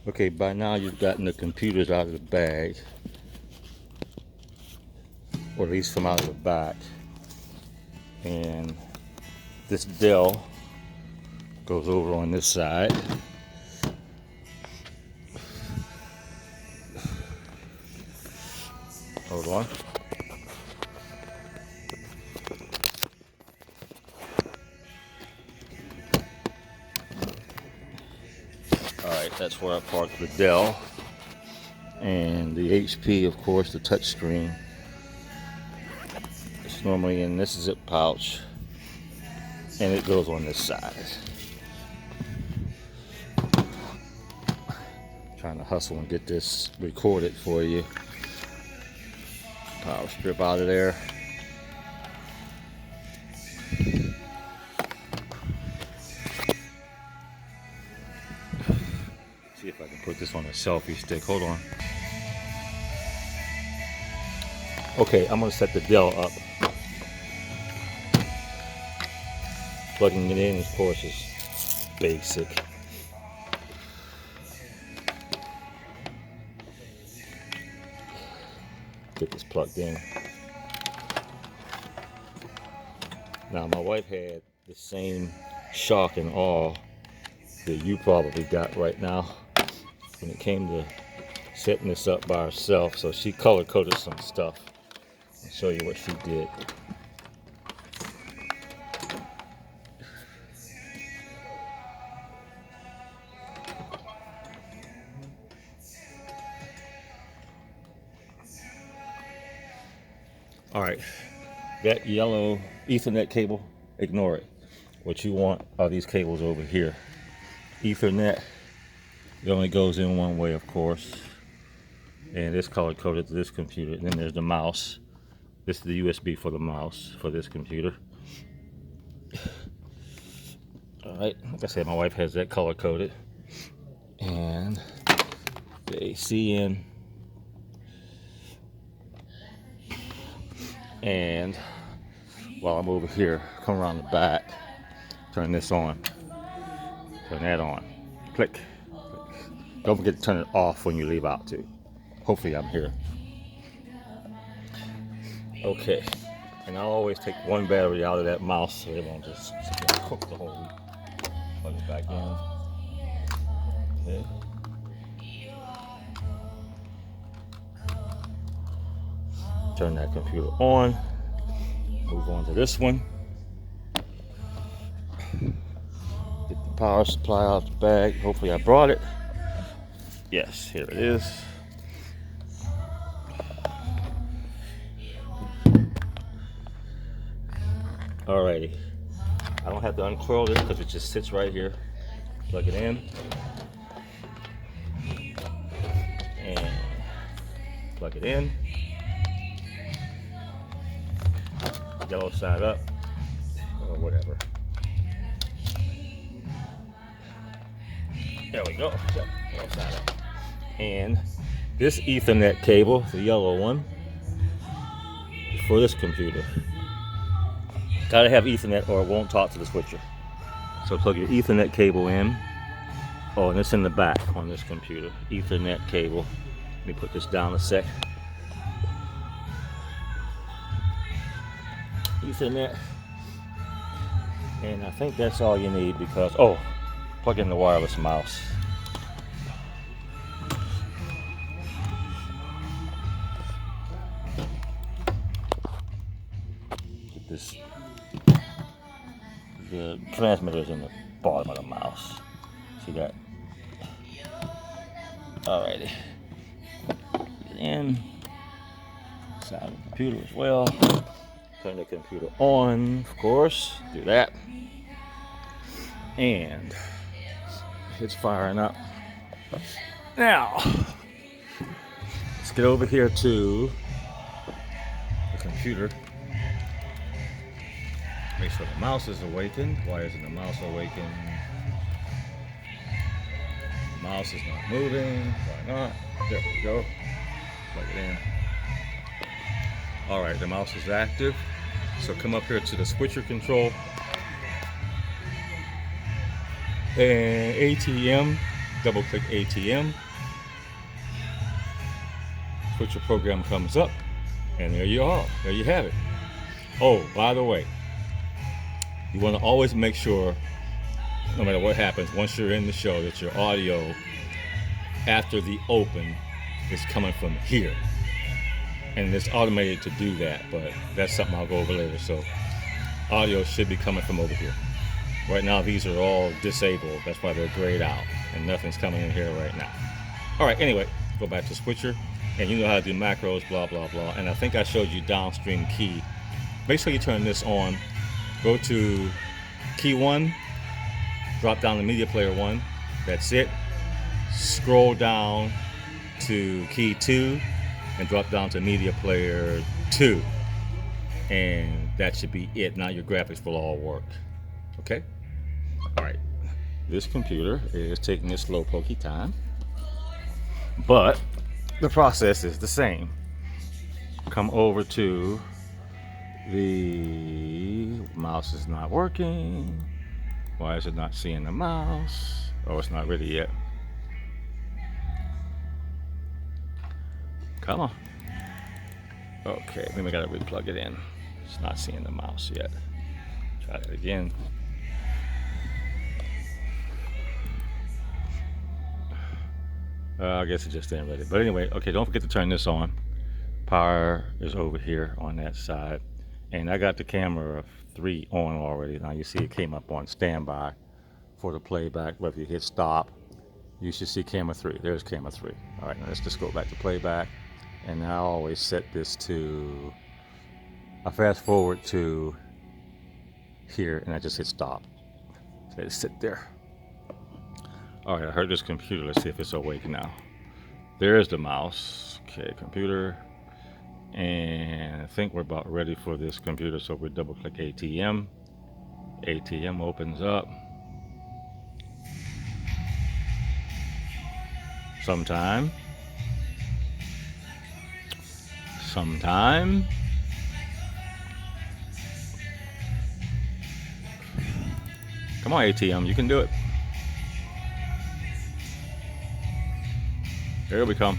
Okay, by now you've gotten the computers out of the bag, or at least from out of the back. And this Dell goes over on this side. Hold on. Alright, that's where I parked the Dell. And the HP, of course, the touchscreen. It's normally in this zip pouch. And it goes on this side. Trying to hustle and get this recorded for you. Power strip out of there. See if I can put this on a selfie stick. Hold on. Okay, I'm gonna set the Dell up. Plugging it in, of course, is basic. Get this plugged in. Now, my wife had the same shock and awe that you probably got right now when it came to setting this up by herself. So she color coded some stuff. I'll show you what she did. All right, that yellow Ethernet cable, ignore it. What you want are these cables over here. Ethernet, it only goes in one way, of course. And it's color coded to this computer. And then there's the mouse. This is the USB for the mouse for this computer. All right, like I said, my wife has that color coded. And the AC in. And while I'm over here, come around the back, turn this on, turn that on, click. Don't forget to turn it off when you leave out too. Hopefully I'm here. Okay, and I'll always take one battery out of that mouse so it won't just cook the whole week. Plug it back in. Okay. Turn that computer on. Move on to this one. Get the power supply out the bag. Hopefully I brought it. Yes, here it is. Alrighty. I don't have to uncurl this because it just sits right here. Plug it in. And plug it in. Yellow side up, or whatever. There we go. Yep, yellow side up. And this Ethernet cable, the yellow one, is for this computer. Gotta have Ethernet or it won't talk to the switcher. So plug your Ethernet cable in. Oh, and it's in the back on this computer. Ethernet cable. Let me put this down a sec. Ethernet, and I think that's all you need because plug in the wireless mouse. Get this, the transmitter is in the bottom of the mouse. See that? Alrighty, get it in, side of the computer as well. Turn the computer on, of course, do that. And it's firing up. Now, let's get over here to the computer. Make sure the mouse is awakened. Why isn't the mouse awakened? The mouse is not moving. Why not? There we go. Plug it in. Alright, the mouse is active. So come up here to the switcher control. And ATEM double click ATM. Switcher program comes up, and there you are. There you have it. Oh, by the way, you want to always make sure, no matter what happens, once you're in the show, that your audio after the open is coming from here. And it's automated to do that, but that's something I'll go over later. So audio should be coming from over here. Right now, these are all disabled. That's why they're grayed out, and nothing's coming in here right now. All right, anyway, go back to switcher, and you know how to do macros, blah, blah, blah. And I think I showed you downstream key. Make sure you turn this on. Go to key 1, drop down the media player 1. That's it. Scroll down to key 2 and drop down to media player 2. And that should be it. Now your graphics will all work. Okay? All right. This computer is taking its slow pokey time, but the process is the same. Come over to the mouse is not working. Why is it not seeing the mouse? Oh, it's not ready yet. Come on. Okay, then we gotta replug it in. It's not seeing the mouse yet. Try that again. I guess it just ain't ready. But anyway, okay, don't forget to turn this on. Power is over here on that side. And I got the camera 3 on already. Now you see it came up on standby for the playback. But if you hit stop, you should see camera 3. There's camera 3. All right, now let's just go back to playback. And I always set this to, I fast forward to here and I just hit stop. Let it sit there. All right, I heard this computer. Let's see if it's awake now. There's the mouse. Okay, computer. And I think we're about ready for this computer, so we double click ATM. ATM opens up. Sometime. Come on, ATM, you can do it. Here we come.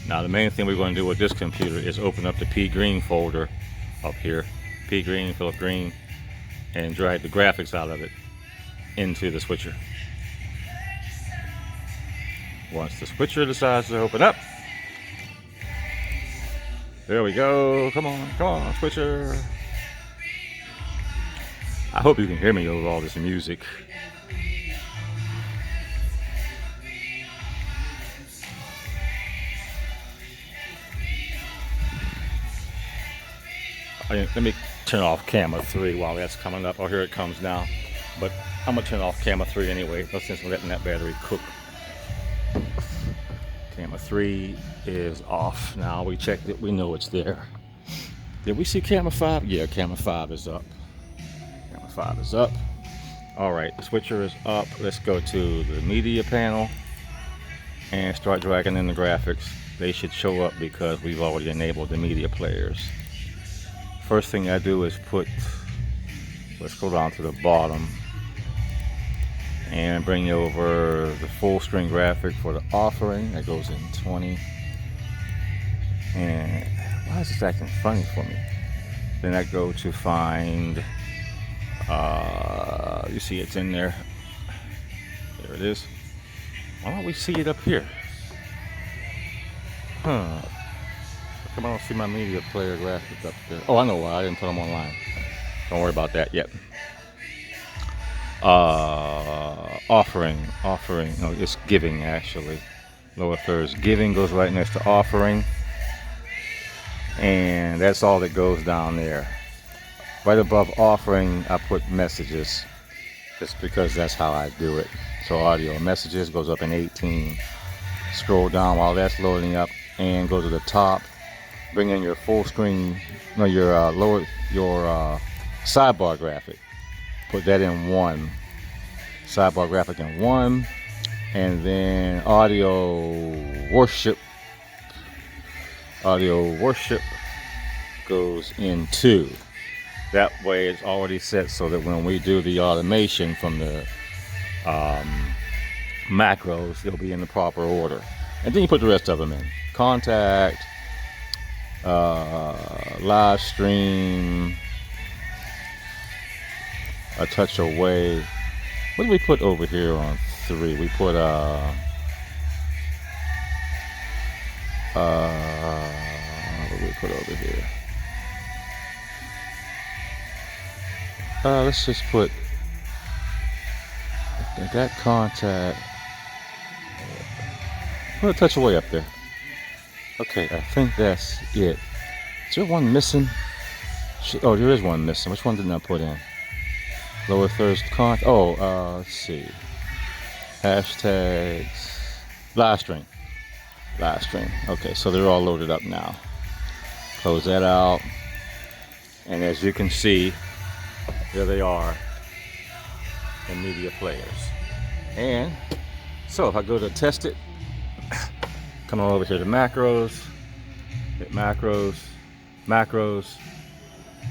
Now the main thing we're going to do with this computer is open up the P Green folder up here. P Green, Philip Green, and drag the graphics out of it into the switcher. Once the switcher decides to open up, there we go. Come on, switcher. I hope you can hear me over all this music. Let me turn off camera 3 while that's coming up. Oh, here it comes now. But I'm going to turn off camera 3 anyway, since we're letting that battery cook. Camera 3 is off. Now we checked it. We know it's there. Did we see camera 5? Yeah, camera 5 is up. Camera 5 is up. All right, the switcher is up. Let's go to the media panel and start dragging in the graphics. They should show up because we've already enabled the media players. First thing I do is let's go down to the bottom and bring over the full screen graphic for the offering. That goes in 20. And why is this acting funny for me? Then I go to find, you see it's in there. There it is. Why don't we see it up here? Huh. Come on, I don't see my media player graphics up there. Oh, I know why. I didn't put them online. Don't worry about that yet. Offering. No, it's giving, actually. Lower thirds. Giving goes right next to offering. And that's all that goes down there. Right above offering, I put messages. Just because that's how I do it. So audio messages goes up in 18. Scroll down while that's loading up and go to the top. Bring in your full screen, no, your sidebar graphic. Put that in 1. Sidebar graphic in 1, and then audio worship goes in 2. That way it's already set so that when we do the automation from the macros, it'll be in the proper order. And then you put the rest of them in. Contact, live stream, a touch away. What did we put over here on 3? We put what did we put over here? Let's just put that contact. Put a touch away up there. Okay, I think that's it. Is there one missing? Oh, there is one missing. Which one did I put in? Lower third contact. Oh, let's see. Hashtags. Live stream. Live stream. Okay, so they're all loaded up now. Close that out. And as you can see, there they are in media players. And so if I go to test it, come on over here to macros, hit macros,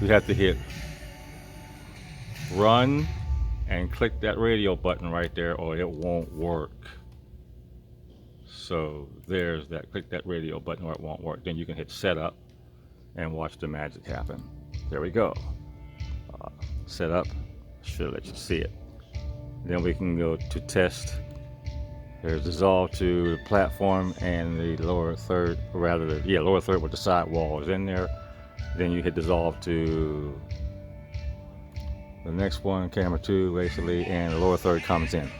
we have to hit run and click that radio button right there or it won't work. So there's that, click that radio button or it won't work. Then you can hit setup and watch the magic happen. There we go. Setup, should let you see it. Then we can go to test. There's dissolve to the platform and the lower third, or rather, lower third with the side wall is in there. Then you hit dissolve to the next one, camera 2, basically, and the lower third comes in.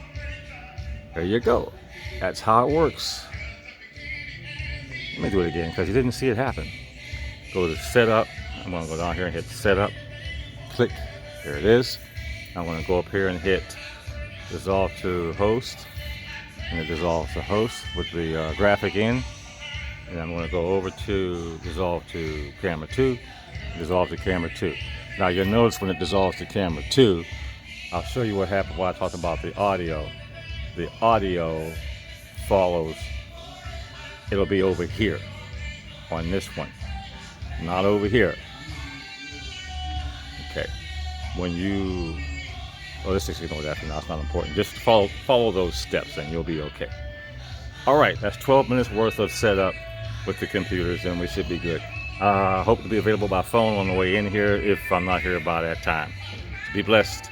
There you go. That's how it works. Let me do it again because you didn't see it happen. Go to setup. I'm going to go down here and hit setup. Click. There it is. I'm going to go up here and hit dissolve to host. And it dissolves to host with the graphic in. And I'm going to go over to dissolve to camera 2. Dissolve to camera 2. Now you'll notice when it dissolves to camera 2, I'll show you what happened while I talked about the audio. The audio follows. It'll be over here on this one, not over here. Okay. When you, let's just ignore that for now. It's not important. Just follow those steps and you'll be okay. All right, that's 12 minutes worth of setup with the computers, and we should be good. Hope to be available by phone on the way in here if I'm not here by that time. Be blessed.